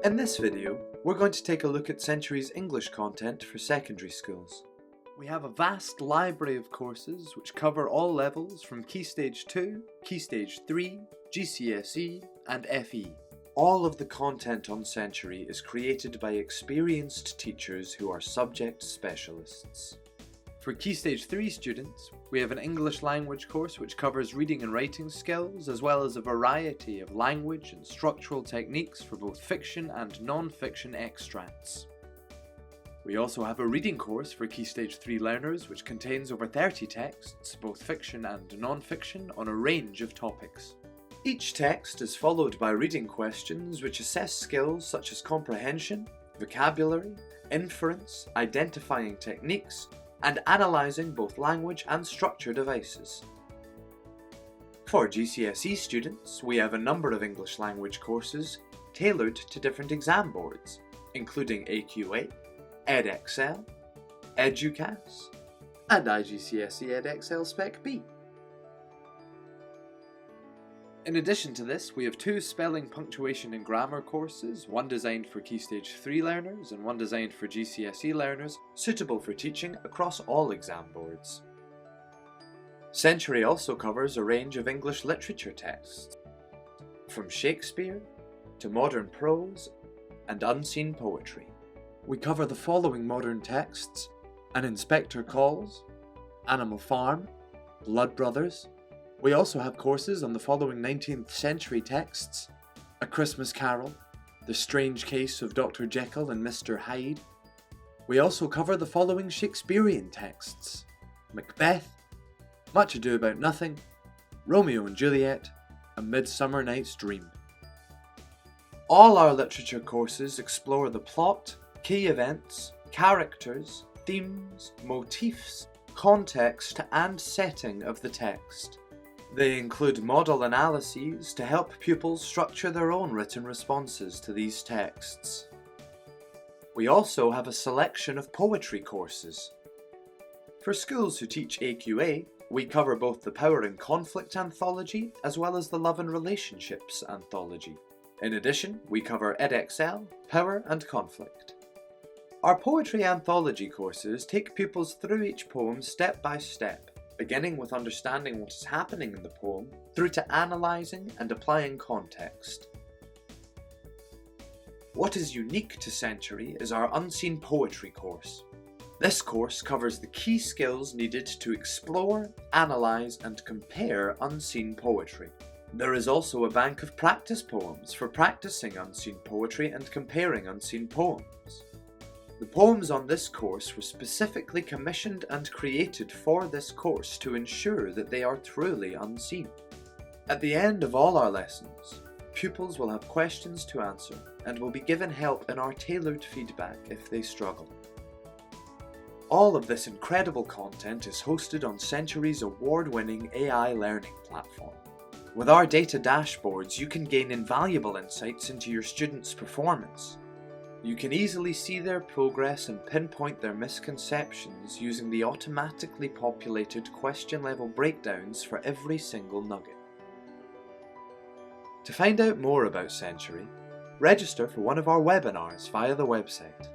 In this video, we're going to take a look at Century's English content for secondary schools. We have a vast library of courses which cover all levels from Key Stage 2, Key Stage 3, GCSE and FE. All of the content on Century is created by experienced teachers who are subject specialists. For Key Stage 3 students, we have an English language course which covers reading and writing skills, as well as a variety of language and structural techniques for both fiction and non-fiction extracts. We also have a reading course for Key Stage 3 learners which contains over 30 texts, both fiction and non-fiction, on a range of topics. Each text is followed by reading questions which assess skills such as comprehension, vocabulary, inference, identifying techniques, and analysing both language and structure devices. For GCSE students, we have a number of English language courses tailored to different exam boards, including AQA, EdXL, EduCAS, and IGCSE EdXL Spec B. In addition to this, we have two spelling, punctuation and grammar courses, one designed for Key Stage 3 learners and one designed for GCSE learners, suitable for teaching across all exam boards. Century also covers a range of English literature texts, from Shakespeare to modern prose and unseen poetry. We cover the following modern texts: An Inspector Calls, Animal Farm, Blood Brothers. We also have courses on the following 19th century texts: A Christmas Carol, The Strange Case of Dr. Jekyll and Mr. Hyde. We also cover the following Shakespearean texts: Macbeth, Much Ado About Nothing, Romeo and Juliet, A Midsummer Night's Dream. All our literature courses explore the plot, key events, characters, themes, motifs, context and setting of the text. They include model analyses to help pupils structure their own written responses to these texts. We also have a selection of poetry courses. For schools who teach AQA, we cover both the Power and Conflict anthology as well as the Love and Relationships anthology. In addition, we cover EdXL, Power and Conflict. Our poetry anthology courses take pupils through each poem step by step, beginning with understanding what is happening in the poem, through to analysing and applying context. What is unique to Century is our Unseen Poetry course. This course covers the key skills needed to explore, analyse and compare unseen poetry. There is also a bank of practice poems for practising unseen poetry and comparing unseen poems. The poems on this course were specifically commissioned and created for this course to ensure that they are truly unseen. At the end of all our lessons, pupils will have questions to answer and will be given help in our tailored feedback if they struggle. All of this incredible content is hosted on Century's award-winning AI learning platform. With our data dashboards, you can gain invaluable insights into your students' performance. You can easily see their progress and pinpoint their misconceptions using the automatically populated question-level breakdowns for every single nugget. To find out more about Century, register for one of our webinars via the website.